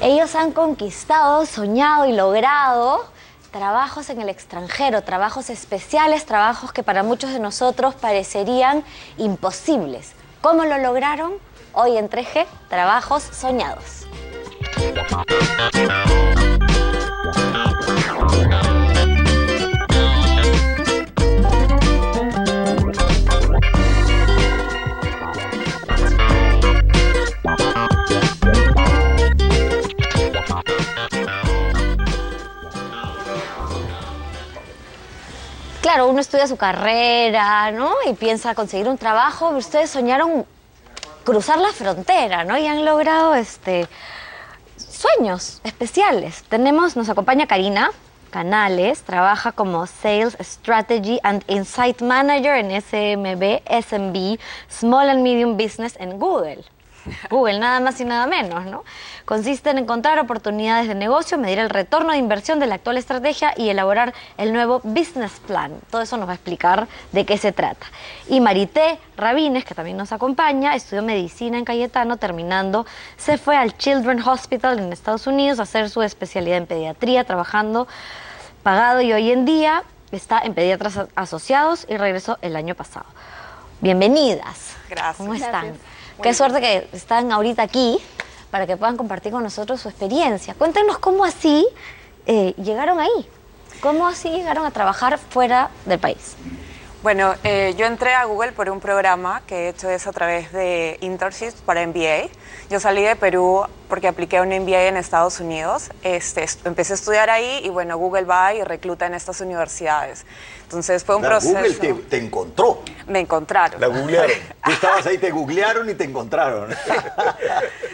Ellos han conquistado, soñado y logrado trabajos en el extranjero, trabajos especiales, trabajos que para muchos de nosotros parecerían imposibles. ¿Cómo lo lograron? Hoy en 3G, Trabajos Soñados. Claro, uno estudia su carrera, ¿no? Y piensa conseguir un trabajo. Ustedes soñaron cruzar la frontera, ¿no? Y han logrado sueños especiales. Nos acompaña Karina Canales, trabaja como Sales Strategy and Insight Manager en SMB, Small and Medium Business en Google. Google, nada más y nada menos, ¿no? Consiste en encontrar oportunidades de negocio, medir el retorno de inversión de la actual estrategia y elaborar el nuevo business plan. Todo eso nos va a explicar de qué se trata. Y Marité Rabines, que también nos acompaña, estudió medicina en Cayetano, terminando, se fue al Children's Hospital en Estados Unidos a hacer su especialidad en pediatría, trabajando pagado, y hoy en día está en Pediatras Asociados y regresó el año pasado. Bienvenidas. Gracias. ¿Cómo están? Gracias. Qué suerte que están ahorita aquí para que puedan compartir con nosotros su experiencia. Cuéntenos cómo así llegaron ahí. ¿Cómo así llegaron a trabajar fuera del país? Bueno, yo entré a Google por un programa que he hecho a través de internships para MBA. Yo salí de Perú porque apliqué un MBA en Estados Unidos. Empecé a estudiar ahí y bueno, Google va y recluta en estas universidades. Entonces fue un proceso. Google te encontró. Me encontraron. La googlearon. Tú estabas ahí, te googlearon y te encontraron.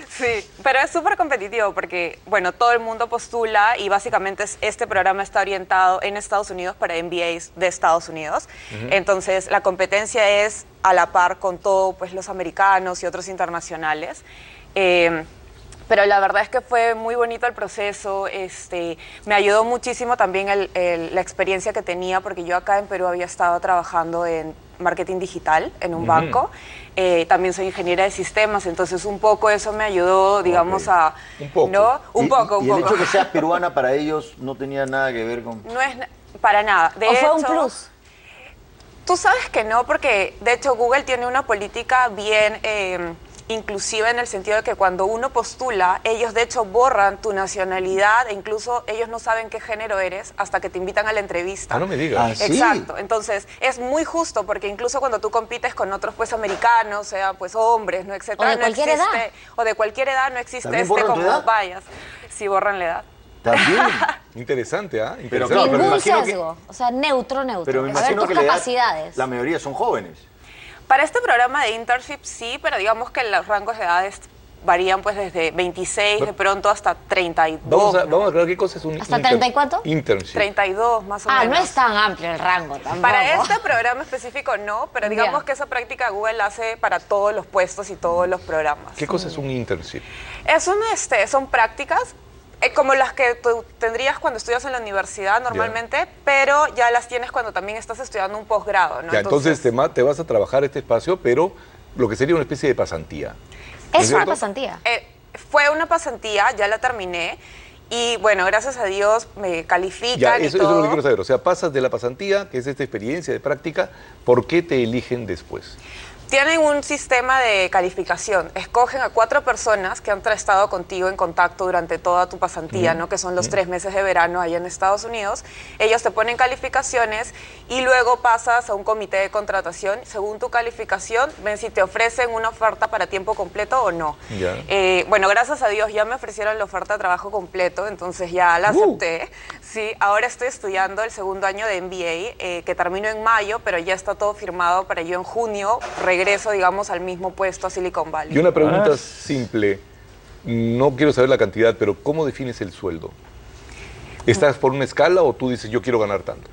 Sí, pero es súper competitivo porque, bueno, todo el mundo postula y básicamente este programa está orientado en Estados Unidos para MBAs de Estados Unidos. Entonces, la competencia es a la par con todos pues, los americanos y otros internacionales. Pero la verdad es que fue muy bonito el proceso, me ayudó muchísimo también la experiencia que tenía, porque yo acá en Perú había estado trabajando en marketing digital en un banco, también soy ingeniera de sistemas, entonces un poco eso me ayudó, digamos, a... Un poco. ¿no? Un poco. El hecho de que seas peruana para ellos no tenía nada que ver con... No es para nada. De hecho, fue un plus? Tú sabes que no, porque de hecho Google tiene una política bien... inclusive en el sentido de que cuando uno postula, ellos de hecho borran tu nacionalidad e incluso ellos no saben qué género eres hasta que te invitan a la entrevista. Ah, no me digas. Ah, ¿sí? Exacto. Entonces, es muy justo porque incluso cuando tú compites con otros pues americanos, sea pues hombres, ¿no? Etcétera, O de cualquier edad. O de cualquier edad no existe ¿También borran tu como edad? vayas. Sí, borran la edad. También. Interesante, ¿ah? Pero Interesante. claro, pero me Ningún imagino sesgo, o sea, neutro. Pero me A ver imagino tus que la edad, capacidades. la mayoría son jóvenes. Para este programa de internship sí, pero digamos que los rangos de edades varían pues desde 26 de pronto hasta 32. Vamos a ¿no? aclarar qué cosa es un ¿Hasta 30 y cuánto? internship. 32 más o Ah, menos. no es tan amplio el rango tampoco. Para este programa específico no, pero digamos Ya. que esa práctica Google la hace para todos los puestos y todos los programas. ¿Qué cosa es un internship? Son prácticas como las que tú tendrías cuando estudias en la universidad normalmente, pero ya las tienes cuando también estás estudiando un posgrado, ¿no? Ya, entonces te vas a trabajar este espacio, pero lo que sería una especie de pasantía. Es una cierto? pasantía. Fue una pasantía, ya la terminé. Y bueno, gracias a Dios me califican Ya, y eso todo. es lo que quiero saber. O sea, pasas de la pasantía, que es esta experiencia de práctica, ¿por qué te eligen después? Tienen un sistema de calificación. Escogen a 4 personas que han estado contigo en contacto durante toda tu pasantía, ¿no? Que son los 3 meses de verano allá en Estados Unidos. Ellos te ponen calificaciones y luego pasas a un comité de contratación. Según tu calificación, ven si te ofrecen una oferta para tiempo completo o no. Ya. Bueno, gracias a Dios ya me ofrecieron la oferta de trabajo completo, entonces ya la acepté. Sí, ahora estoy estudiando el segundo año de MBA, que termino en mayo, pero ya está todo firmado para yo en junio regreso, digamos, al mismo puesto a Silicon Valley. Y una pregunta simple, no quiero saber la cantidad, pero ¿cómo defines el sueldo? ¿Estás por una escala o tú dices yo quiero ganar tanto?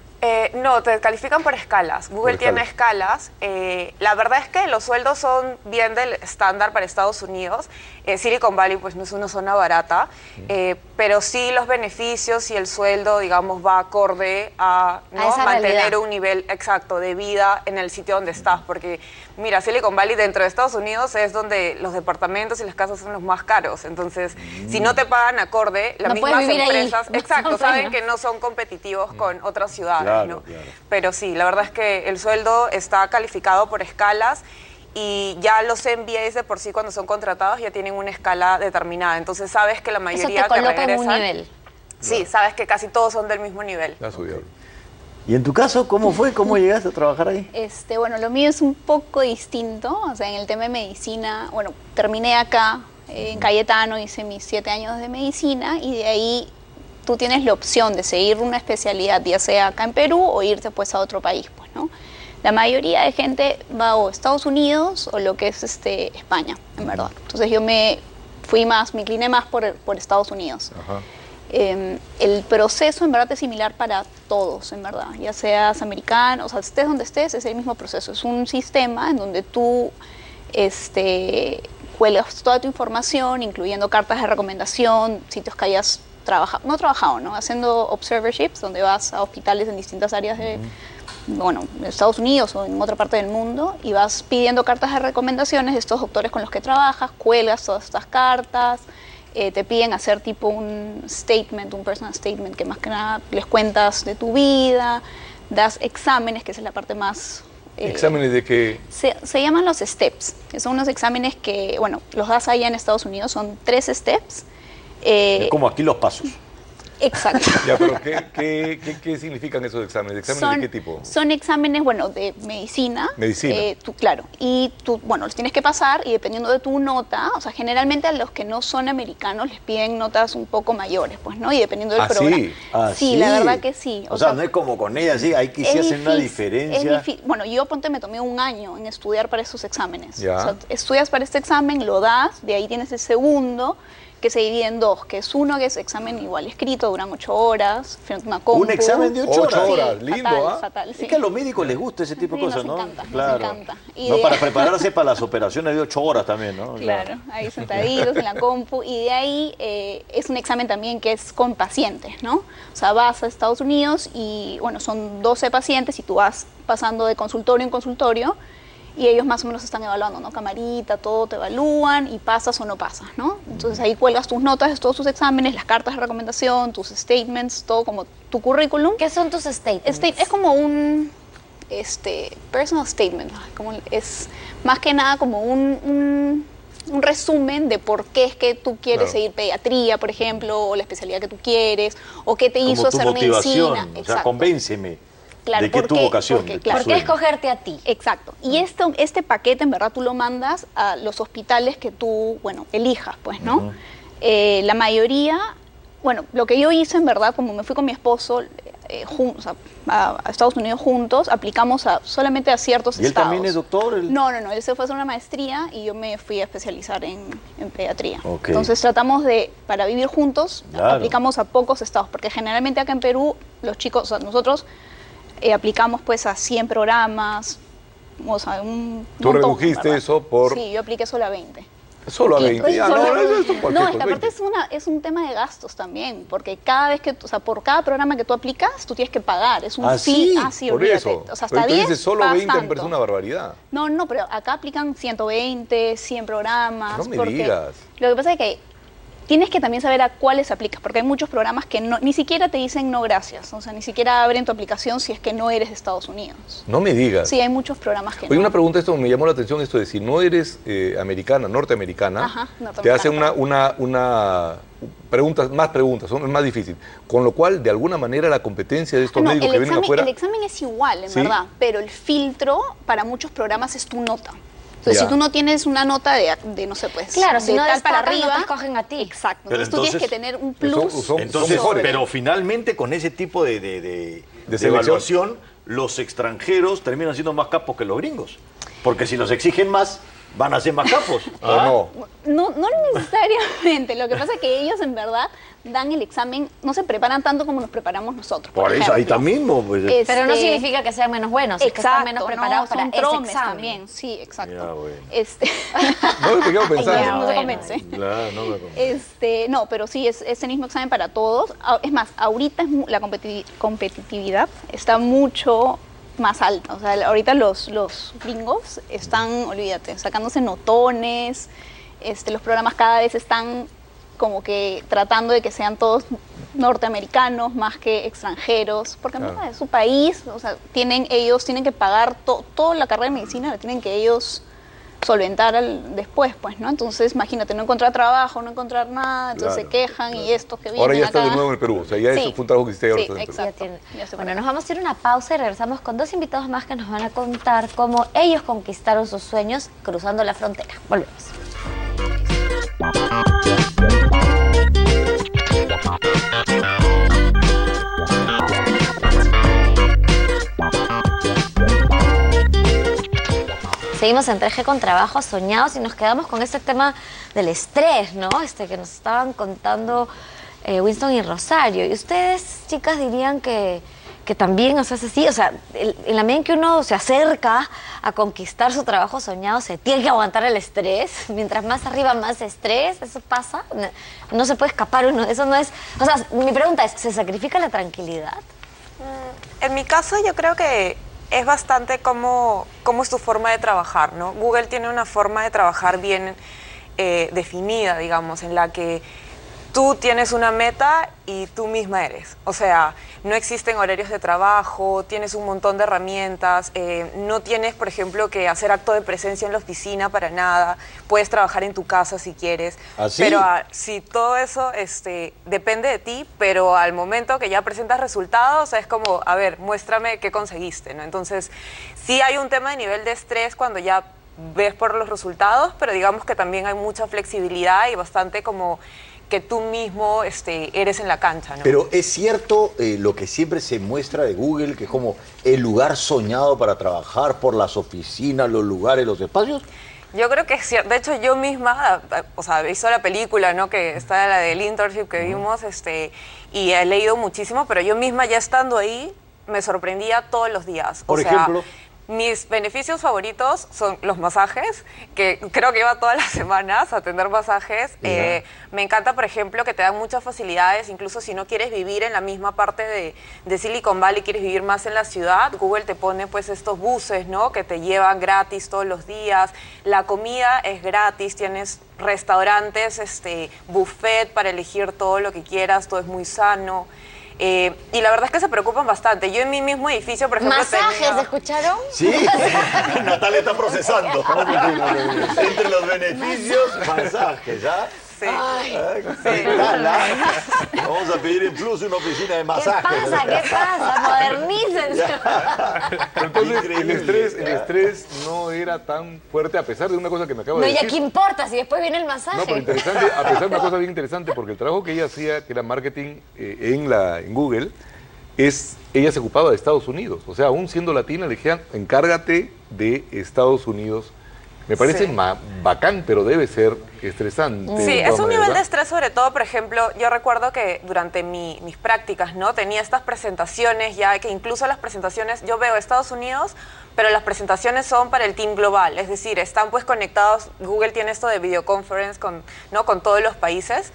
No, te califican por escalas. Google tiene escalas. La verdad es que los sueldos son bien del estándar para Estados Unidos. Silicon Valley pues no es una zona barata, pero sí los beneficios y el sueldo, digamos, va acorde a, ¿no?, esa mantener realidad. un nivel exacto de vida en el sitio donde estás, porque mira, Silicon Valley dentro de Estados Unidos es donde los departamentos y las casas son los más caros, entonces si no te pagan acorde, las No puedes mismas vivir ahí. empresas, No exacto, son saben buenas. que no son competitivos con otras ciudades, Claro, ¿no? claro. Pero sí, la verdad es que el sueldo está calificado por escalas y ya los MBAs de por sí cuando son contratados ya tienen una escala determinada, entonces sabes que la Eso mayoría te que coloca en un regresan, nivel. sí, sabes que casi todos son del mismo nivel. Ya subió. ¿Y en tu caso cómo fue? ¿Cómo llegaste a trabajar ahí? Bueno, lo mío es un poco distinto, o sea, en el tema de medicina, bueno, terminé acá en Cayetano, hice mis 7 años de medicina y de ahí tú tienes la opción de seguir una especialidad, ya sea acá en Perú o irte pues a otro país, pues, ¿no? La mayoría de gente va o a Estados Unidos o lo que es España, en verdad. Entonces yo me incliné más por Estados Unidos. Ajá. El proceso en verdad es similar para todos, en verdad, ya seas americano, o sea, estés donde estés, es el mismo proceso. Es un sistema en donde tú cuelgas toda tu información, incluyendo cartas de recomendación, sitios que hayas trabajado, ¿no? Haciendo observerships, donde vas a hospitales en distintas áreas de Estados Unidos o en otra parte del mundo y vas pidiendo cartas de recomendaciones de estos doctores con los que trabajas, cuelgas todas estas cartas. Te piden hacer tipo un statement, un personal statement, que más que nada les cuentas de tu vida, das exámenes, que esa es la parte más... ¿Exámenes de qué? Se llaman los STEPS, que son unos exámenes que, bueno, los das allá en Estados Unidos, son 3 STEPS. Es como aquí los pasos. Exacto. Ya, pero ¿qué significan esos exámenes? ¿Exámenes de qué tipo? Son exámenes, bueno, de medicina. Medicina. Claro. Y tú, bueno, los tienes que pasar y dependiendo de tu nota, o sea, generalmente a los que no son americanos les piden notas un poco mayores, pues, ¿no? Y dependiendo del programa. Sí. Sí, la verdad que sí. O sea, no es como con ella, sí, hay que sí hacen una diferencia. Bueno, yo me tomé un año en estudiar para esos exámenes. Ya. O sea, estudias para este examen, lo das, de ahí tienes el segundo, que se divide en 2, que es uno que es examen igual escrito, duran 8 horas, frente a una compu. Un examen de 8 8 horas. horas, Sí, lindo, fatal, ¿ah? fatal, sí. Es que a los médicos les gusta ese tipo de Sí, cosas, nos ¿no? encanta, nos Claro. encanta. Y No, de- para prepararse para las operaciones de 8 horas también, ¿no? Claro, ahí sentaditos en la compu. Y de ahí es un examen también que es con pacientes, ¿no? O sea, vas a Estados Unidos y, bueno, son 12 pacientes y tú vas pasando de consultorio en consultorio y ellos más o menos están evaluando, ¿no? Camarita, todo te evalúan y pasas o no pasas, ¿no? Entonces ahí cuelgas tus notas de todos tus exámenes, las cartas de recomendación, tus statements, todo como tu currículum. ¿Qué son tus statements? Es como un personal statement, ¿no? Es más que nada como un resumen de por qué es que tú quieres Claro. seguir pediatría, por ejemplo, o la especialidad que tú quieres, o qué te hizo Como tu hacer motivación, medicina. o sea, Exacto. convénceme Claro, de que ¿por tu qué? vocación, Porque, de tu claro. ¿Por qué sueño. escogerte a ti? Exacto. Y este paquete, en verdad, tú lo mandas a los hospitales que tú, bueno, elijas, pues, ¿no? La mayoría, bueno, lo que yo hice, en verdad, como me fui con mi esposo o sea, a Estados Unidos juntos, aplicamos solamente a ciertos ¿Y él estados. también es doctor? No, él se fue a hacer una maestría y yo me fui a especializar en pediatría. Ok. Entonces tratamos para vivir juntos, Claro. aplicamos a pocos estados, porque generalmente acá en Perú, los chicos, o sea, nosotros aplicamos pues a 100 programas, o sea, un Tú montón, redujiste ¿verdad? eso por... Sí, yo apliqué solo a 20. Solo a Poquito, 20. Ya, solo- no, eso es un No, cualquier es que cosa, aparte 20. es un tema de gastos también, porque cada vez que, o sea, por cada programa que tú aplicas, tú tienes que pagar, es un ¿Ah, fee, sí? Por olvídate. eso. O sea, Pero hasta tú 10 dices solo pagas 20 me tanto. parece una barbaridad. No, pero acá aplican 120, 100 programas. No me porque digas. Lo que pasa es que tienes que también saber a cuáles aplicas, porque hay muchos programas que ni siquiera te dicen no gracias, o sea, ni siquiera abren tu aplicación si es que no eres de Estados Unidos. No me digas. Sí, hay muchos programas que Oye, no. una pregunta, esto me llamó la atención, esto de si no eres norteamericana, Ajá, te hacen norteamericana. más preguntas, es más difícil. Con lo cual, de alguna manera, la competencia de estos médicos que vienen afuera... El examen es igual, en ¿Sí? verdad, pero el filtro para muchos programas es tu nota. Entonces, Ya. si tú no tienes una nota de no sé, pues, Claro, si de no tal para destacas, no arriba, te escogen a ti. Exacto. Pero Entonces, tú tienes entonces- que tener un Son- plus. son- Entonces, mejores. pero finalmente con ese tipo de selección. evaluación, los extranjeros terminan siendo más capos que los gringos. Porque si los exigen más, van a ser más capos. ¿O no? No necesariamente. Lo que pasa es que ellos en verdad dan el examen, no se preparan tanto como nos preparamos nosotros. Por eso, ahí ejemplo. está mismo. Pues. Pero no significa que sean menos buenos, es que están menos preparados son para ese tromes examen. también. Sí, exacto. Ya, bueno. No me quedo pensando. No se bueno. convence. Claro, no me convence. No, pero sí, es el mismo examen para todos. Es más, ahorita la competitividad está mucho más alta. O sea, ahorita los gringos están, olvídate, sacándose notones. Los programas cada vez están como que tratando de que sean todos norteamericanos más que extranjeros, porque en verdad es su país, o sea, ellos tienen que pagar toda la carrera de medicina, la tienen que ellos solventar después, pues, ¿no? Entonces, imagínate, no encontrar trabajo, no encontrar nada, entonces se quejan y estos que vienen Ahora ya acá. está de nuevo en el Perú, o sea, ya Sí. eso fue un trabajo que hiciste ahora Sí, está en el Perú. exacto. Ya tiene. Ya sé Bueno, por nos vamos a ir a una pausa y regresamos con dos invitados más que nos van a contar cómo ellos conquistaron sus sueños cruzando la frontera. Volvemos. Seguimos en 3G con trabajos soñados y nos quedamos con este tema del estrés, ¿no? Que nos estaban contando Winston y Rosario. Y ustedes, chicas, dirían que también, o sea, es así, o sea, en la medida en que uno se acerca a conquistar su trabajo soñado, se tiene que aguantar el estrés. Mientras más arriba, más estrés. ¿Eso pasa? No se puede escapar uno. Eso no es... O sea, mi pregunta es, ¿se sacrifica la tranquilidad? En mi caso, yo creo que es bastante cómo es tu forma de trabajar, ¿no? Google tiene una forma de trabajar bien definida, digamos, en la que tú tienes una meta y tú misma eres. O sea, no existen horarios de trabajo, tienes un montón de herramientas, no tienes, por ejemplo, que hacer acto de presencia en la oficina para nada, puedes trabajar en tu casa si quieres. ¿Ah, sí? Pero sí, todo eso depende de ti, pero al momento que ya presentas resultados, es como, a ver, muéstrame qué conseguiste, ¿no? Entonces, sí hay un tema de nivel de estrés cuando ya ves por los resultados, pero digamos que también hay mucha flexibilidad y bastante como que tú mismo eres en la cancha, ¿no? Pero es cierto lo que siempre se muestra de Google, que es como el lugar soñado para trabajar, por las oficinas, los lugares, los espacios. Yo creo que es cierto. De hecho, yo misma, o sea, he visto la película, ¿no? Que está la del internship que vimos, y he leído muchísimo, pero yo misma ya estando ahí, me sorprendía todos los días. Por ejemplo. Mis beneficios favoritos son los masajes, que creo que iba todas las semanas a atender masajes. Me encanta, por ejemplo, que te dan muchas facilidades, incluso si no quieres vivir en la misma parte de Silicon Valley, quieres vivir más en la ciudad, Google te pone pues estos buses, ¿no? Que te llevan gratis todos los días. La comida es gratis, tienes restaurantes, buffet para elegir todo lo que quieras, todo es muy sano. Y la verdad es que se preocupan bastante. Yo en mi mismo edificio, por ejemplo, ¿Masajes, escucharon? Sí, Natalia está procesando. Entre los beneficios, masajes, ¿ah? Sí. Vamos a pedir en Plus una oficina de ¿Qué masajes. pasa? ¿Qué pasa? Modernícense. Pero entonces Increíble. el estrés no era tan fuerte a pesar de una cosa que me acaba No, de ya decir. qué importa si después viene el masaje. No, pero interesante, a pesar de una cosa bien interesante, porque el trabajo que ella hacía, que era marketing en Google, ella se ocupaba de Estados Unidos. O sea, aún siendo latina, le dijeron, encárgate de Estados Unidos. Me parece bacán, pero debe ser estresante. Sí, de es todas un nivel maneras, de estrés, sobre todo, por ejemplo, yo recuerdo que durante mis prácticas, ¿no? Tenía estas presentaciones ya, que incluso las presentaciones, yo veo Estados Unidos, pero las presentaciones son para el team global, es decir, están pues conectados, Google tiene esto de videoconference con todos los países,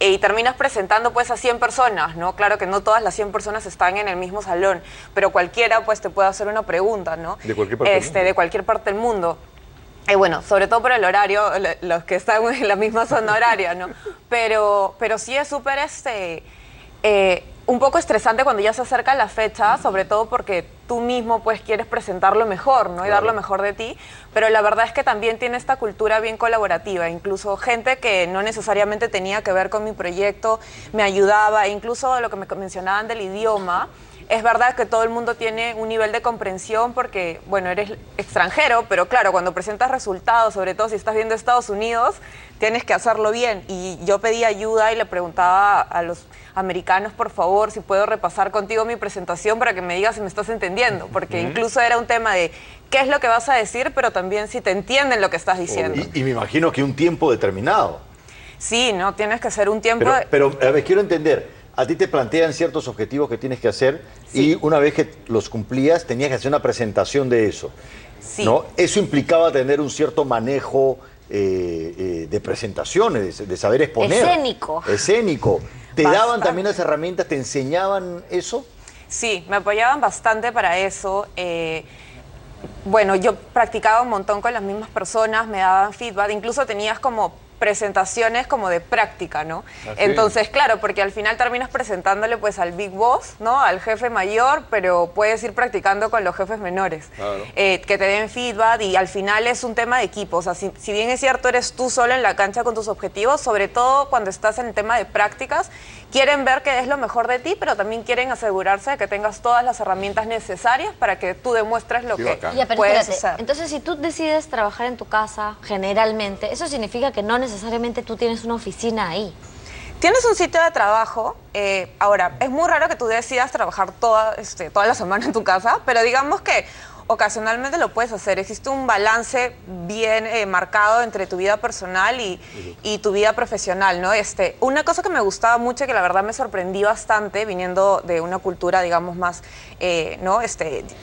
y terminas presentando pues a 100 personas, ¿no? Claro que no todas las 100 personas están en el mismo salón, pero cualquiera pues te puede hacer una pregunta, ¿no? De cualquier parte del mundo. De cualquier parte del mundo. Bueno, sobre todo por el horario, los que están en la misma zona horaria, ¿no? Pero sí es súper, un poco estresante cuando ya se acerca la fecha, sobre todo porque tú mismo pues quieres presentarlo mejor, ¿no? Y dar lo mejor de ti, pero la verdad es que también tiene esta cultura bien colaborativa, incluso gente que no necesariamente tenía que ver con mi proyecto me ayudaba, incluso lo que me mencionaban del idioma. Es verdad que todo el mundo tiene un nivel de comprensión porque, bueno, eres extranjero, pero claro, cuando presentas resultados, sobre todo si estás viendo Estados Unidos, tienes que hacerlo bien. Y yo pedí ayuda y le preguntaba a los americanos, por favor, si puedo repasar contigo mi presentación para que me digas si me estás entendiendo, porque incluso era un tema de qué es lo que vas a decir, pero también si te entienden lo que estás diciendo. Y me imagino que un tiempo determinado. Sí, no, tienes que hacer un tiempo... Pero a ver, quiero entender, a ti te plantean ciertos objetivos que tienes que hacer y una vez que los cumplías tenías que hacer una presentación de eso. Sí. ¿No? Eso implicaba tener un cierto manejo de presentaciones, de saber exponer. Escénico. Escénico. ¿Te Bastante. daban también las herramientas, te enseñaban eso? Sí, me apoyaban bastante para eso. Bueno, yo practicaba un montón con las mismas personas, me daban feedback, incluso tenías como presentaciones como de práctica, ¿no? ¿Ah, sí? Entonces, claro, porque al final terminas presentándole pues al Big Boss, ¿no? Al jefe mayor, pero puedes ir practicando con los jefes menores, Claro. que te den feedback y al final es un tema de equipo, o sea, si bien es cierto eres tú solo en la cancha con tus objetivos, sobre todo cuando estás en el tema de prácticas, quieren ver que es lo mejor de ti, pero también quieren asegurarse de que tengas todas las herramientas necesarias para que tú demuestres lo Qué que bacán. Ya, pero puedes espérate, hacer. entonces si tú decides trabajar en tu casa, generalmente, eso significa que no necesariamente tú tienes una oficina ahí. Tienes un sitio de trabajo, ahora, es muy raro que tú decidas trabajar toda la semana en tu casa, pero digamos que ocasionalmente lo puedes hacer. Existe un balance bien marcado entre tu vida personal y tu vida profesional, ¿no? Una cosa que me gustaba mucho, que la verdad me sorprendí bastante, viniendo de una cultura, digamos, más ¿no?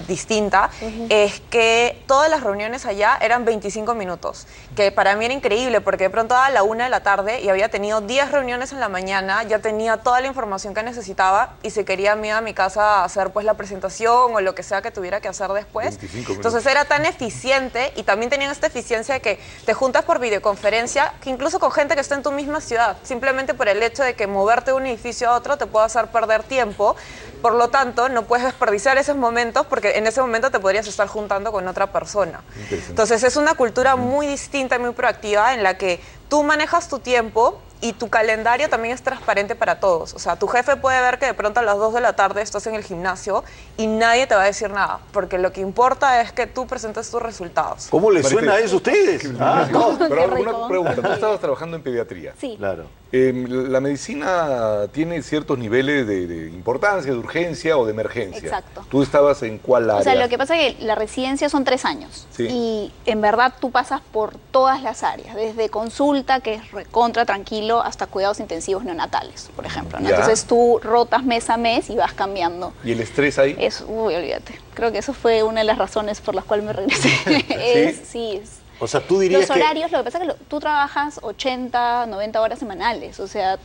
Distinta, es que todas las reuniones allá eran 25 minutos, que para mí era increíble, porque de pronto a la 1 de la tarde y había tenido 10 reuniones en la mañana, ya tenía toda la información que necesitaba y si quería me iba a mi casa a hacer pues la presentación o lo que sea que tuviera que hacer después. 25 minutos. Entonces era tan eficiente y también tenían esta eficiencia de que te juntas por videoconferencia, que incluso con gente que está en tu misma ciudad, simplemente por el hecho de que moverte de un edificio a otro te puede hacer perder tiempo, por lo tanto no puedes desperdiciar esos momentos porque en ese momento te podrías estar juntando con otra persona. Entonces es una cultura muy distinta y muy proactiva en la que tú manejas tu tiempo y tu calendario también es transparente para todos. O sea, tu jefe puede ver que de pronto a las 2 de la tarde estás en el gimnasio y nadie te va a decir nada, porque lo que importa es que tú presentes tus resultados. ¿Cómo les Parece- suena eso a ustedes? Ah, no. Pero Qué rico. una pregunta, tú estabas trabajando en pediatría. Sí. Claro. La medicina tiene ciertos niveles de importancia, de urgencia o de emergencia. Exacto. ¿Tú estabas en cuál área? O sea, lo que pasa es que la residencia son 3 años Sí. y en verdad tú pasas por todas las áreas, desde consulta, que es recontra tranquilo, hasta cuidados intensivos neonatales, por ejemplo, ¿no? Ya. Entonces tú rotas mes a mes y vas cambiando. ¿Y el estrés ahí? Olvídate. Creo que eso fue una de las razones por las cuales me regresé. Sí, O sea, tú dirías los horarios, lo que pasa es que tú trabajas 80, 90 horas semanales, o sea,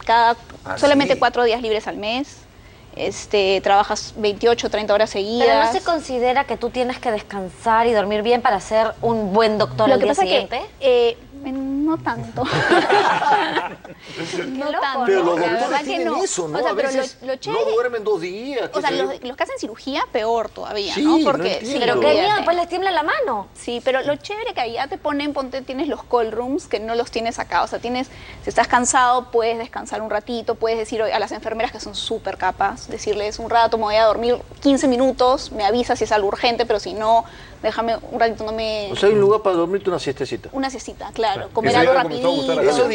solamente sí. 4 días libres al mes, trabajas 28, 30 horas seguidas. Pero no se considera que tú tienes que descansar y dormir bien para ser un buen doctor Lo al que día pasa siguiente. que no tanto. No loco, tanto. Pero los la doctores verdad que tienen no. eso, ¿no? O sea, A pero veces lo chévere, no duermen 2 días. o sea, qué sé yo. los que hacen cirugía, peor todavía, Sí, ¿no? no Porque entiendo. Pero qué olvídate. miedo, después les tiembla la mano. Sí, pero lo chévere que allá te ponen, tienes los call rooms que no los tienes acá. O sea, si estás cansado, puedes descansar un ratito, puedes decir a las enfermeras que son súper capas, decirles un rato, me voy a dormir 15 minutos, me avisa si es algo urgente, pero si no, déjame un ratito, no me... O sea, hay un lugar para dormirte una siestecita. Una siestita, claro, comer Eso algo ya comenzó a gustar rapidito. acá. Eso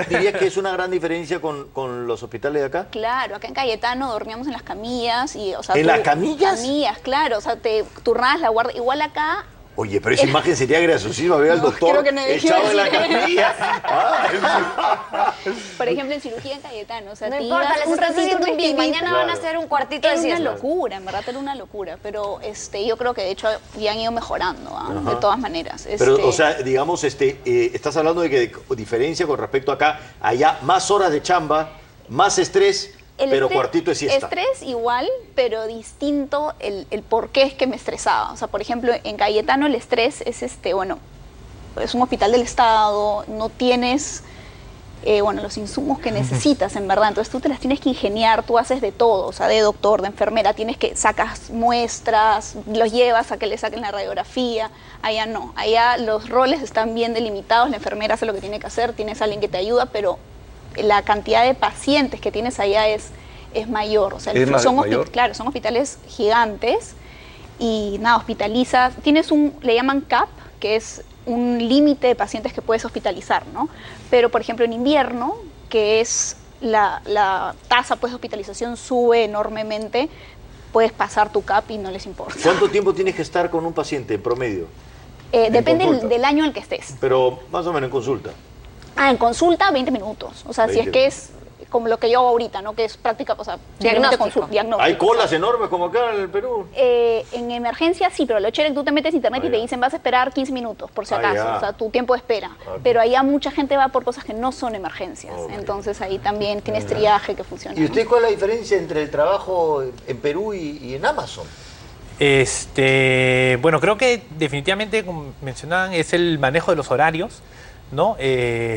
diría que es una gran diferencia con los hospitales de acá. Claro, acá en Cayetano dormíamos en las camillas y, o sea, ¿En las camillas? Camillas, claro, o sea, te turnabas la guardia. Igual acá, Oye, pero esa imagen sería graciosísima, ver al doctor creo que no debí echado en la decir. camilla. Ah, por ejemplo, en cirugía en Cayetano, o sea, No te importa, ibas les un estás ratito, haciendo un bien. esquinita. Mañana van a hacer un cuartito de Era una siesta. locura, en verdad era una locura, pero yo creo que de hecho ya han ido mejorando, de todas maneras. Pero, o sea, digamos, estás hablando de que diferencia con respecto a acá, allá más horas de chamba, más estrés, pero cuartito de siesta. Estrés igual, pero distinto el por qué es que me estresaba. O sea, por ejemplo, en Cayetano el estrés es es un hospital del Estado, no tienes los insumos que necesitas, en verdad. Entonces tú te las tienes que ingeniar, tú haces de todo, o sea, de doctor, de enfermera, sacas muestras, los llevas a que le saquen la radiografía. Allá no, allá los roles están bien delimitados, la enfermera hace lo que tiene que hacer, tienes a alguien que te ayuda, pero la cantidad de pacientes que tienes allá es es mayor. O sea, ¿Es mayor? claro, son hospitales gigantes y nada, hospitalizas. Tienes le llaman CAP, que es un límite de pacientes que puedes hospitalizar, ¿no? Pero, por ejemplo, en invierno, que es la tasa pues, de hospitalización sube enormemente, puedes pasar tu CAP y no les importa. ¿Cuánto tiempo tienes que estar con un paciente en promedio? Depende consulta? del año en que estés. Pero más o menos en consulta. En consulta 20 minutos. O sea, si es 20 que es como lo que yo hago ahorita, ¿no? Que es práctica, o sea, Diagnóstico. diagnóstico. ¿Hay colas enormes como acá en el Perú? En emergencia sí, pero lo chévere es que tú te metes en internet y te ya. dicen vas a esperar 15 minutos, por si Ah, acaso, ya. o sea, tu tiempo de espera. Ok. Pero allá mucha gente va por cosas que no son emergencias. Ok. Entonces ahí también tienes triaje que funciona. ¿Y usted cuál es la diferencia entre el trabajo en Perú y en Amazon? Bueno, creo que definitivamente, como mencionaban, es el manejo de los horarios, ¿no?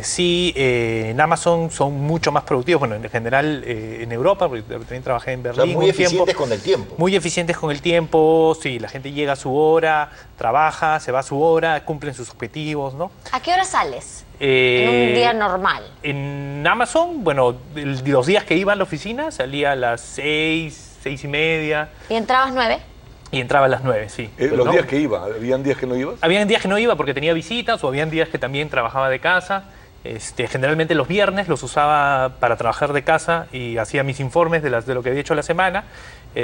Sí, en Amazon son mucho más productivos, bueno, en general en Europa, porque también trabajé en O sea, Berlín muy un tiempo. eficientes con el tiempo. Muy eficientes con el tiempo, sí, la gente llega a su hora, trabaja, se va a su hora, cumplen sus objetivos, ¿no? ¿A qué hora sales? En un día normal. En Amazon, bueno, los días que iba a la oficina salía a las 6, 6:30 ¿Y entrabas 9? y entraba a las 9, sí. Los ¿no? días que iba, ¿habían días que no ibas? Habían días que no iba porque tenía visitas o habían días que también trabajaba de casa. Generalmente los viernes los usaba para trabajar de casa y hacía mis informes de lo que había hecho la semana.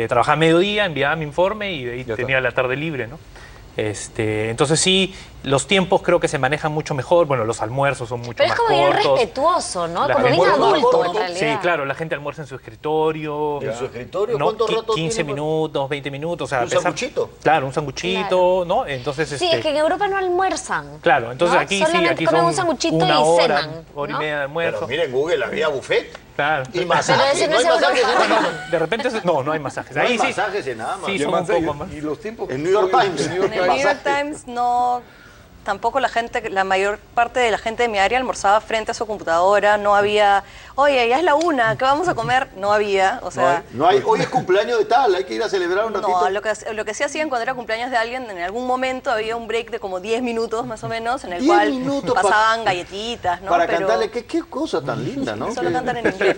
Trabajaba a mediodía, enviaba mi informe y de ahí Ya tenía está. la tarde libre, ¿no? Entonces sí, los tiempos creo que se manejan mucho mejor. Bueno, los almuerzos son mucho Pero es más como bien cortos. respetuoso, ¿no? La Como bien gente- adulto, en realidad. Sí, claro, la gente almuerza en su escritorio. ¿En su escritorio? ¿no? ¿Cuánto rato 15 tiene? minutos, 20 minutos. O sea, ¿Un sanguchito? Claro, un sanguchito, ¿no? Entonces, Sí, es que en Europa no almuerzan. Claro, entonces ¿no? aquí sí, Solamente aquí comen son un sanguchito una y hora, cenan, hora ¿no? y media de almuerzo. Pero miren, Google había buffet Claro. y masajes. ese no ¿No hay es masajes en Europa. Amazon? De repente, no hay masajes. No hay Ahí sí. masajes en Amazon. Sí, ¿Y son un poco más. ¿Y los tiempos? En New York Times. En New York En el Times. New York Times no, tampoco la mayor parte de la gente de mi área almorzaba frente a su computadora, no había, oye, ya es la 1, ¿qué vamos a comer? No había, o sea... No hay, hoy es cumpleaños de tal, hay que ir a celebrar un ratito. No, lo que sí hacían cuando era cumpleaños de alguien, en algún momento había un break de como 10 minutos más o menos, en el 10 cual minutos pasaban galletitas, ¿no? Para Pero cantarle, qué cosa tan linda, ¿no? Solo Que- cantan en inglés.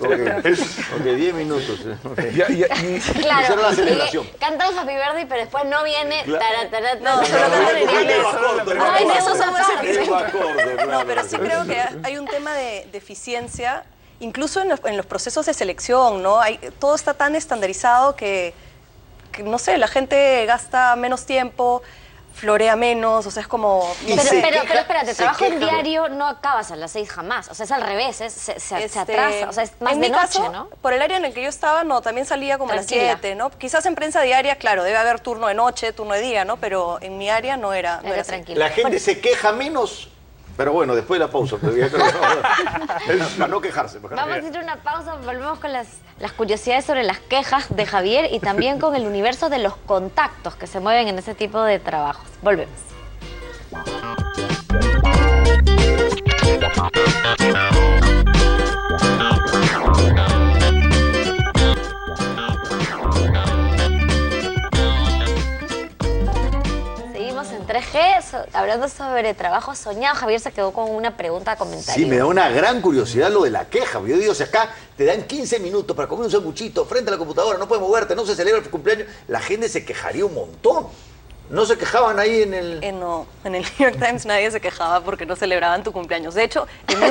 Ok, 10 minutos. Ok. Y Claro. Esa era la celebración. Cantas Happy Birthday, pero después no viene... No, solo cantan en inglés. Ay, No, no, eso somos aparte. No, pero sí creo que hay un tema de eficiencia, incluso en los procesos de selección, ¿no? Todo está tan estandarizado que, no sé, la gente gasta menos tiempo, florea menos, o sea, es como... Y no sé. Pero espérate, se trabajo en quejan. diario no acabas a las 6 jamás. O sea, es al revés, se Este, atrasa. O sea, es más en de mi noche, caso, ¿no? por el área en el que yo estaba, no, también salía como a las Tranquila. 7, ¿no? Quizás en prensa diaria, claro, debe haber turno de noche, turno de día, ¿no? Pero en mi área no era Era así. tranquilo. La gente se queja menos, pero bueno, después de la pausa. Pero ya creo que para no quejarse. mejor. Vamos a hacer una pausa, volvemos con las curiosidades sobre las quejas de Javier y también con el universo de los contactos que se mueven en ese tipo de trabajos. Volvemos. Seguimos en 3G, hablando sobre trabajo soñado. Javier se quedó con una pregunta, comentario. Sí, me da una gran curiosidad lo de la queja. Yo digo, si acá te dan 15 minutos para comer un sanguchito frente a la computadora, no puedes moverte, no se celebra el cumpleaños, la gente se quejaría un montón. ¿No se quejaban ahí en el...? No, en el New York Times nadie se quejaba porque no celebraban tu cumpleaños. De hecho, en mi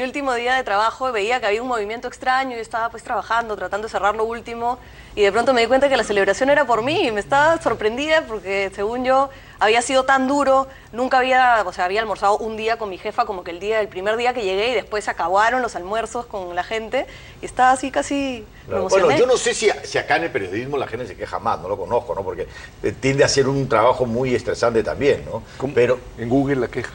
último día de trabajo veía que había un movimiento extraño. Yo estaba pues trabajando, tratando de cerrar lo último y de pronto me di cuenta que la celebración era por mí y me estaba sorprendida porque según yo había sido tan duro, nunca había, o sea, había almorzado un día con mi jefa como que el primer día que llegué y después se acabaron los almuerzos con la gente y estaba así casi... me emocioné. Bueno, yo no sé si acá en el periodismo la gente se queja más, no lo conozco, ¿no? Porque tiende a ser un trabajo muy estresante también, ¿no? Pero en Google la queja.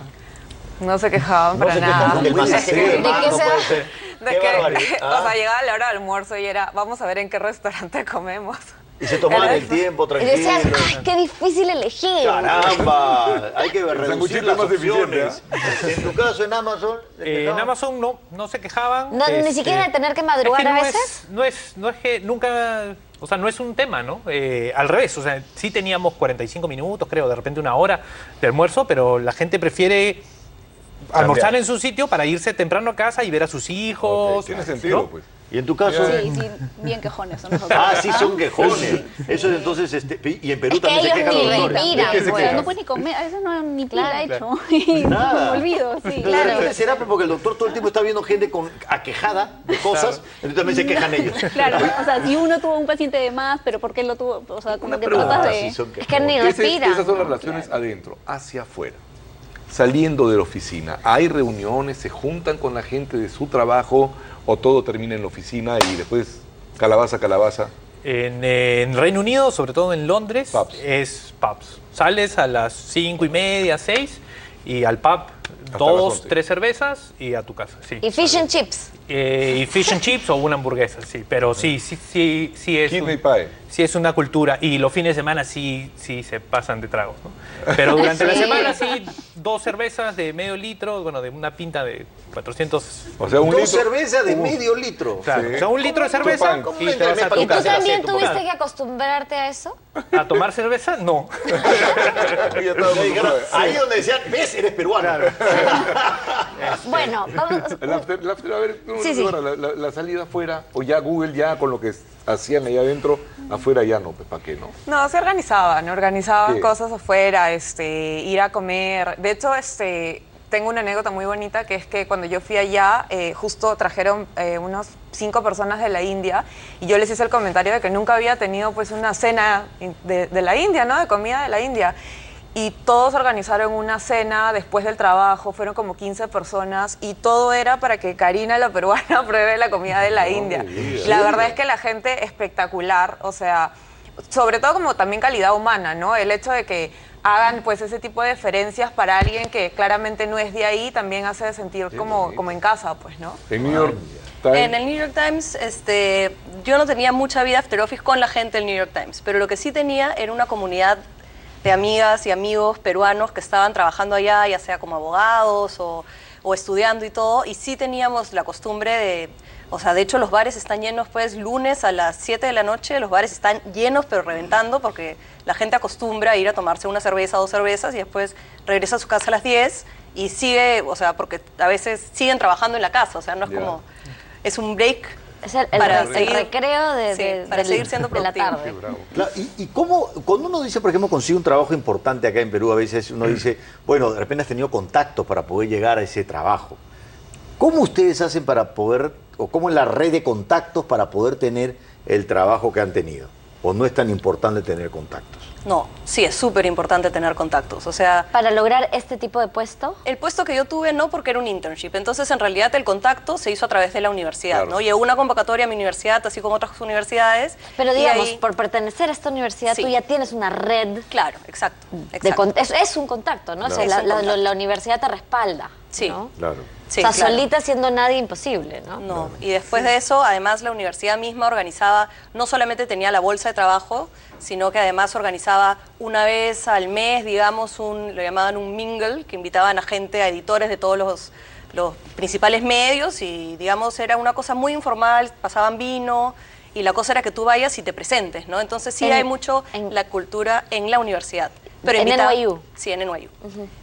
No se quejaban no se quejan porque el masaje ¿De de qué mano se- puede ser. De Qué que, barbaridad. o sea, llegaba la hora del almuerzo y era, vamos a ver en qué restaurante comemos. Y se tomaban el tiempo Y tranquilo. decías, ¡ay, qué difícil elegir! ¡Caramba! Hay que reducir sanguchito las más eficiente, opciones. En tu caso, en Amazon... ¿se En quejaban? Amazon no se quejaban. No, ni siquiera de tener que madrugar es que a no veces. No es que nunca, o sea, no es un tema, ¿no? Al revés, o sea, sí teníamos 45 minutos, creo, de repente una hora de almuerzo, pero la gente prefiere almorzar en su sitio para irse temprano a casa y ver a sus hijos. Tiene sentido, ¿no? pues. ¿Y en tu caso? Sí, sí, bien quejones son nosotros. Ah, sí, son quejones. Eso es entonces, y en Perú Es que también se ellos quejan ni los doctores. respiran, ¿De qué se pues. quejan? No puedes ni comer, a veces no ni pila Claro. hecho. Y Nada. me olvido, sí. Pero de repente será porque el doctor todo el tiempo está viendo gente aquejada de cosas, entonces también se quejan ellos. Claro, o sea, si uno tuvo un paciente de más, pero ¿por qué lo tuvo? O sea, como Una que pregunta, tratas sí, de... son Es que ni respiran. Esas son las relaciones adentro, hacia afuera. Saliendo de la oficina, hay reuniones, se juntan con la gente de su trabajo o todo termina en la oficina y después calabaza. En Reino Unido, sobre todo en Londres, Pubs. es pubs. Sales a las 5:30, 6 y al pub Hasta las 2, 11. 3 cervezas y a tu casa. Sí. Y fish and chips. Y fish and chips o una hamburguesa, sí. Pero sí es, Kidney pie. sí es una cultura. Y los fines de semana sí se pasan de tragos, ¿no? Pero durante la Sí. semana sí, 2 cervezas de medio litro, bueno, de una pinta de 400... O sea, un Dos litro. cervezas de medio litro. Claro, Sí. o sea, un litro de cerveza pan? ¿Cómo y le te vas a entra tu ¿Y tú Nunca se la casa. también acepto, tuviste claro. que acostumbrarte a eso? ¿A tomar cerveza? No. Ya estábamos Le dijeron, acostumbrados. ahí donde decían, ves, eres peruano. Bueno, vamos... El after, a ver, Sí, sí. la salida afuera, o ya Google ya con lo que hacían allá adentro, afuera ya no, pues ¿para qué no? No, se organizaban ¿Qué? cosas afuera, ir a comer. De hecho, tengo una anécdota muy bonita que es que cuando yo fui allá, justo trajeron unos 5 personas de la India y yo les hice el comentario de que nunca había tenido pues una cena de la India, ¿no? De comida de la India. Y todos organizaron una cena después del trabajo, fueron como 15 personas y todo era para que Karina, la peruana, pruebe la comida de la India. La verdad es que la gente espectacular, o sea, sobre todo como también calidad humana, ¿no? El hecho de que hagan pues ese tipo de deferencias para alguien que claramente no es de ahí también hace sentir como en casa, pues, ¿no? En New York Times, En el New York Times, yo no tenía mucha vida after office con la gente del New York Times, pero lo que sí tenía era una comunidad de amigas y amigos peruanos que estaban trabajando allá, ya sea como abogados o estudiando y todo, y sí teníamos la costumbre de, o sea, de hecho los bares están llenos, pues lunes a las 7 de la noche, los bares están llenos pero reventando porque la gente acostumbra a ir a tomarse una cerveza, 2 cervezas y después regresa a su casa a las 10 y sigue, o sea, porque a veces siguen trabajando en la casa, o sea, no es Ya. como, es un break Es el para el seguir- recreo sí, para seguir siendo de la productivo. tarde. bravo. Claro, y cómo, cuando uno dice, por ejemplo, consigue un trabajo importante acá en Perú, a veces uno dice, bueno, de repente has tenido contactos para poder llegar a ese trabajo. ¿Cómo ustedes hacen para poder, o cómo es la red de contactos para poder tener el trabajo que han tenido? ¿O no es tan importante tener contactos? No, sí, es súper importante tener contactos, o sea... Para lograr este tipo de puesto, El puesto que yo tuve no porque era un internship, entonces en realidad el contacto se hizo a través de la universidad, Claro. ¿no? Llegó una convocatoria a mi universidad, así como otras universidades. pero y digamos, ahí- por pertenecer a esta universidad, Sí. tú ya tienes una red Claro, exacto. de exacto. es un contacto, ¿no? O sea, Es un contacto. la universidad te respalda, Sí. ¿no? Claro. Sí, o sea, claro. solita siendo nadie imposible, ¿no? No, y después de eso, además la universidad misma organizaba, no solamente tenía la bolsa de trabajo, sino que además organizaba una vez al mes, digamos, lo llamaban un mingle, que invitaban a gente, a editores de todos los principales medios y, digamos, era una cosa muy informal, pasaban vino y la cosa era que tú vayas y te presentes, ¿no? Entonces sí En- hay mucho en- la cultura en la universidad. Pero En NYU. Sí, en NYU.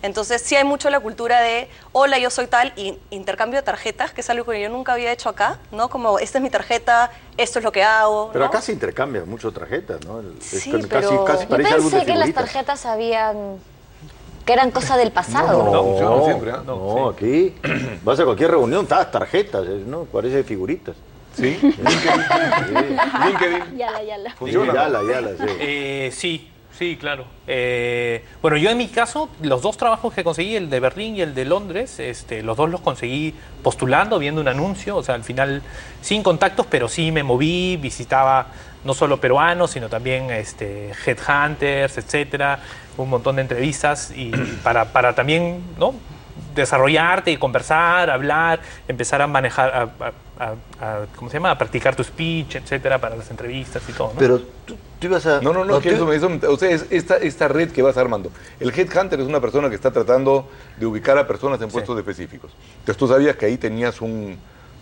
Entonces sí hay mucho la cultura de, hola, yo soy tal, y intercambio de tarjetas, que es algo que yo nunca había hecho acá, ¿no? Como, esta es mi tarjeta, esto es lo que hago, Pero ¿no? acá se intercambian mucho tarjetas, ¿no? Sí, casi, pero- casi Yo parece álbum de pensé que las figuritas. tarjetas que eran cosa del pasado. No, funciona siempre, ¿ah? No, aquí vas a cualquier reunión, estás tarjetas, ¿no? Parece figuritas. ¿Sí? LinkedIn. Yala. Funciona. Yala, sí. Sí, claro. Bueno, yo en mi caso, los 2 trabajos que conseguí, el de Berlín y el de Londres, los 2 los conseguí postulando, viendo un anuncio, o sea, al final sin contactos, pero sí me moví, visitaba no solo peruanos, sino también headhunters, etcétera, un montón de entrevistas y para también, ¿no?, desarrollarte y conversar, hablar, empezar a manejar, ¿cómo se llama?, a practicar tu speech, etcétera, para las entrevistas y todo, ¿no? Pero tú ibas a... No, que tú- o sea, es esta red que vas armando. El headhunter es una persona que está tratando de ubicar a personas en puestos específicos. Entonces tú sabías que ahí tenías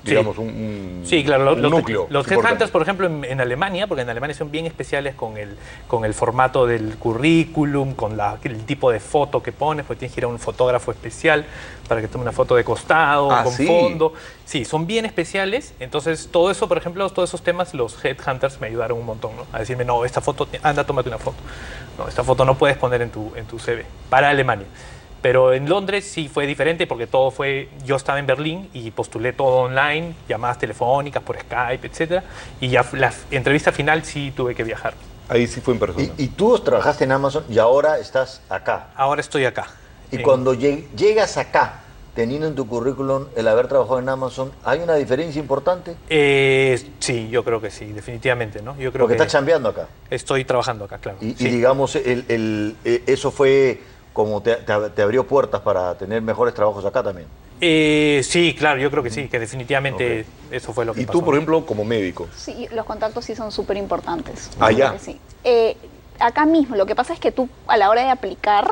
digamos, un Sí, claro, un núcleo. los importante. headhunters, por ejemplo, en Alemania, porque en Alemania son bien especiales con el formato del currículum, con el tipo de foto que pones, porque tienes que ir a un fotógrafo especial para que tome una foto de costado, con ¿sí? fondo. Sí, son bien especiales. Entonces, todo eso, por ejemplo, todos esos temas, los headhunters me ayudaron un montón, ¿no? A decirme, no, esta foto, anda, tómate una foto. No, esta foto no puedes poner en tu CV, para Alemania. Pero en Londres sí fue diferente porque todo fue, yo estaba en Berlín y postulé todo online, llamadas telefónicas por Skype, etc. Y ya la entrevista final sí tuve que viajar. Ahí sí fue en persona. Y tú trabajaste en Amazon y ahora estás acá. Ahora estoy acá. Y cuando llegas acá, teniendo en tu currículum el haber trabajado en Amazon, ¿hay una diferencia importante? Sí, yo creo que sí, definitivamente, ¿no? Yo creo Porque que estás chambeando acá. estoy trabajando acá, claro. Y Sí. digamos, eso fue como te abrió puertas para tener mejores trabajos acá también. Sí, claro, yo creo que sí, que definitivamente eso fue lo que Y pasó. tú, por ejemplo, como médico. Sí, los contactos sí son súper importantes. Ah, ya. Sí. Acá mismo, lo que pasa es que tú a la hora de aplicar,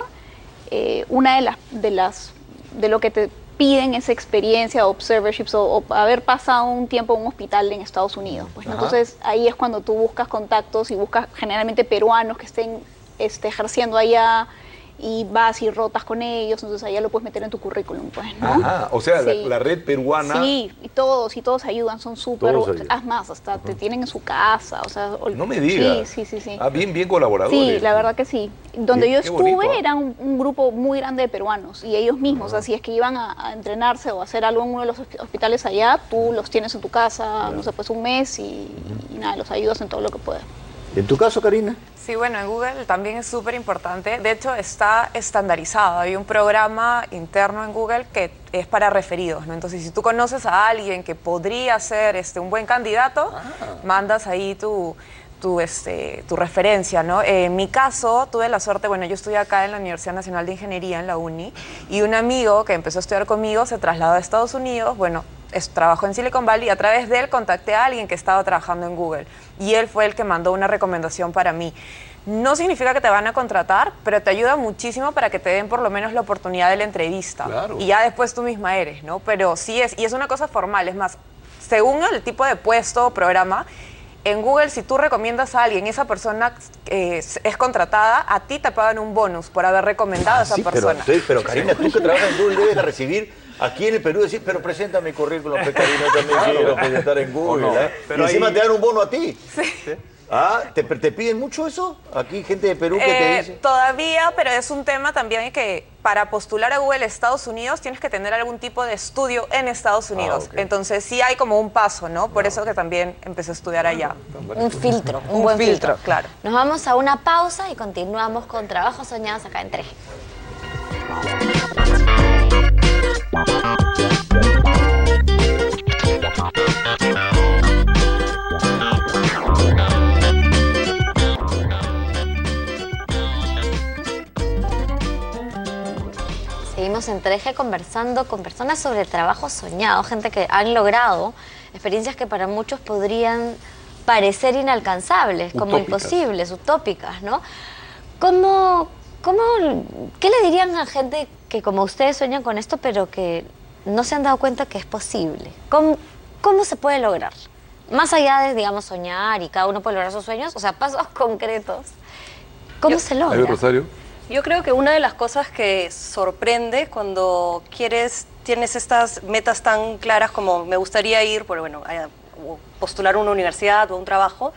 una de lo que te piden es experiencia o observerships o haber pasado un tiempo en un hospital en Estados Unidos. Pues, ¿no? Entonces ahí es cuando tú buscas contactos y buscas generalmente peruanos que estén ejerciendo allá, y vas y rotas con ellos, entonces allá lo puedes meter en tu currículum, pues, ¿no? Ajá, o sea, Sí. la red peruana. Sí, y todos ayudan, son súper, Todos ayudan. haz más, hasta te tienen en su casa, o sea... No me digas. Sí. Ah, bien colaboradores. Sí, la verdad que sí. Donde Qué yo estuve bonito, ¿ah? era un grupo muy grande de peruanos y ellos mismos, así es que iban a entrenarse o a hacer algo en uno de los hospitales allá, tú los tienes en tu casa, no sé, pues un mes y nada, los ayudas en todo lo que puedas. ¿En tu caso, Karina? Sí, bueno, en Google también es súper importante. De hecho, está estandarizado. Hay un programa interno en Google que es para referidos, ¿no? Entonces, si tú conoces a alguien que podría ser un buen candidato, mandas ahí tu referencia, ¿no? En mi caso, tuve la suerte, bueno, yo estudié acá en la Universidad Nacional de Ingeniería, en la UNI, y un amigo que empezó a estudiar conmigo se trasladó a Estados Unidos, bueno, trabajó en Silicon Valley y a través de él contacté a alguien que estaba trabajando en Google y él fue el que mandó una recomendación para mí. No significa que te van a contratar, pero te ayuda muchísimo para que te den por lo menos la oportunidad de la entrevista. Claro. Y ya después tú misma eres, ¿no? Pero sí y es una cosa formal, es más, según el tipo de puesto o programa, en Google, si tú recomiendas a alguien, esa persona es contratada, a ti te pagan un bonus por haber recomendado a esa persona. Pero Karina, tú que trabajas en Google debes de recibir aquí en el Perú, decir, pero presenta mi currículum, pues, Karina, también quiero presentar en Google. no, ¿eh? pero y encima ahí- te dan un bono a ti. Sí. Ah, ¿te piden mucho eso? Aquí gente de Perú que te dice... Todavía, pero es un tema también que para postular a Google Estados Unidos tienes que tener algún tipo de estudio en Estados Unidos. ok. Entonces sí hay como un paso, ¿no? Por eso que también empecé a estudiar allá. Un filtro, un Un buen filtro, claro. Nos vamos a una pausa y continuamos con Trabajos Soñados acá en 3G. Seguimos en 3G conversando con personas sobre trabajos soñados, gente que han logrado experiencias que para muchos podrían parecer inalcanzables, como Utópicas. imposibles, utópicas, ¿no? ¿Qué le dirían a gente que como ustedes sueñan con esto, pero que no se han dado cuenta que es posible? ¿Cómo se puede lograr? Más allá de, digamos, soñar y cada uno puede lograr sus sueños, o sea, pasos concretos. ¿Cómo se A logra? ver, Rosario. Yo creo que una de las cosas que sorprende cuando tienes estas metas tan claras como me gustaría ir, o postular a una universidad o a un trabajo,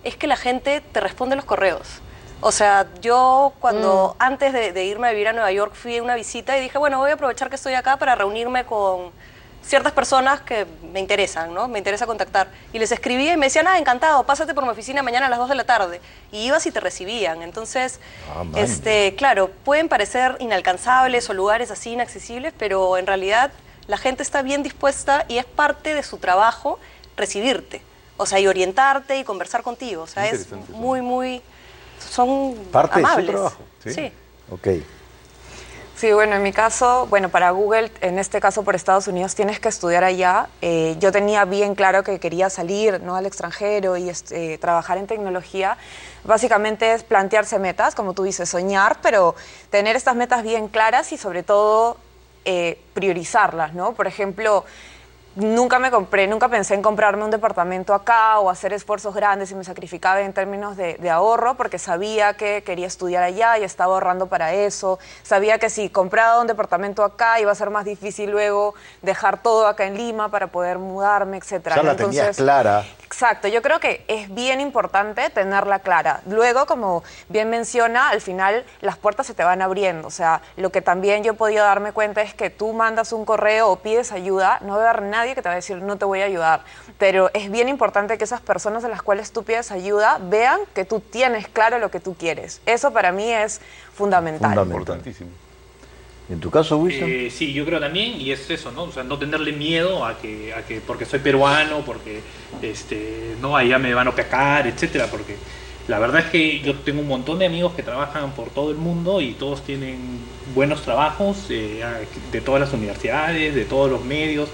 es que la gente te responde los correos. O sea, yo cuando antes de irme a vivir a Nueva York fui a una visita y dije, bueno, voy a aprovechar que estoy acá para reunirme con ciertas personas que me interesan, ¿no? Me interesa contactar. Y les escribía y me decían, encantado, pásate por mi oficina mañana a las 2 de la tarde. Y ibas y te recibían. Entonces, claro, pueden parecer inalcanzables o lugares así inaccesibles, pero en realidad la gente está bien dispuesta y es parte de su trabajo recibirte. O sea, y orientarte y conversar contigo. O sea, es Interesante eso. muy, son Parte de su amables. trabajo. Sí. Ok. Sí, bueno, en mi caso, bueno, para Google, en este caso por Estados Unidos, tienes que estudiar allá. Yo tenía bien claro que quería salir, ¿no?, al extranjero y trabajar en tecnología. Básicamente es plantearse metas, como tú dices, soñar, pero tener estas metas bien claras y sobre todo priorizarlas, ¿no? Por ejemplo, nunca pensé en comprarme un departamento acá o hacer esfuerzos grandes y me sacrificaba en términos de ahorro porque sabía que quería estudiar allá y estaba ahorrando para eso. Sabía que si compraba un departamento acá iba a ser más difícil luego dejar todo acá en Lima para poder mudarme, etcétera. Ya la tenías clara. Exacto, yo creo que es bien importante tenerla clara. Luego, como bien menciona, al final las puertas se te van abriendo. O sea, lo que también yo he podido darme cuenta es que tú mandas un correo o pides ayuda, no va a haber nadie que te va a decir no te voy a ayudar. Pero es bien importante que esas personas a las cuales tú pides ayuda vean que tú tienes claro lo que tú quieres. Eso para mí es fundamental. Importantísimo. ¿En tu caso, Wilson? Sí, yo creo también, y es eso, ¿no? O sea, no tenerle miedo a que porque soy peruano, porque no, allá me van a pecar, etcétera, porque la verdad es que yo tengo un montón de amigos que trabajan por todo el mundo y todos tienen buenos trabajos de todas las universidades, de todos los medios.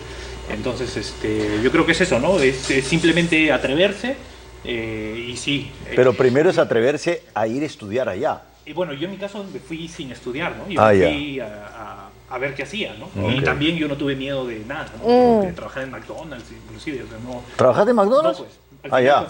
Entonces, yo creo que es eso, ¿no? Es simplemente atreverse y sí. Pero primero es atreverse a ir a estudiar allá. Y bueno, yo en mi caso me fui sin estudiar, ¿no? Yo me fui a ver qué hacía, ¿no? Okay. Y también yo no tuve miedo de nada, ¿no? De trabajar en McDonald's, inclusive. O sea, no, ¿trabajaste en McDonald's? No, pues. Ya, ok.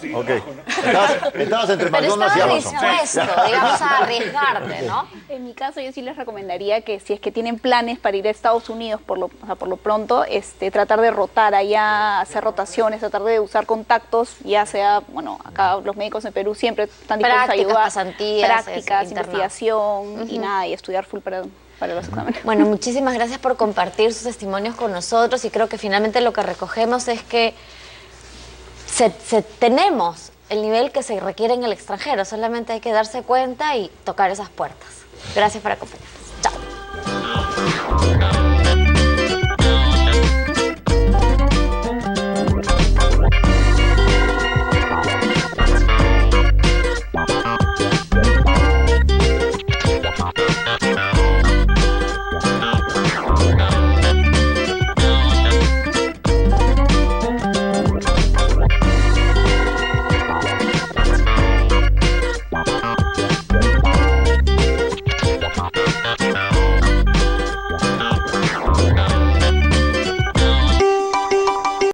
Trabajo, ¿no? Estabas entre Pero McDonald's y estabas Amazon. dispuesto, digamos, a arriesgarte, ¿no? En mi caso, yo sí les recomendaría que si es que tienen planes para ir a Estados Unidos, por lo pronto, tratar de rotar allá, hacer rotaciones, tratar de usar contactos, ya sea, bueno, acá los médicos en Perú siempre están dispuestos a ayudar. Pasantías, prácticas, investigación y nada, y estudiar full para los exámenes. Bueno, muchísimas gracias por compartir sus testimonios con nosotros y creo que finalmente lo que recogemos es que tenemos el nivel que se requiere en el extranjero, solamente hay que darse cuenta y tocar esas puertas. Gracias por acompañarnos. Chao.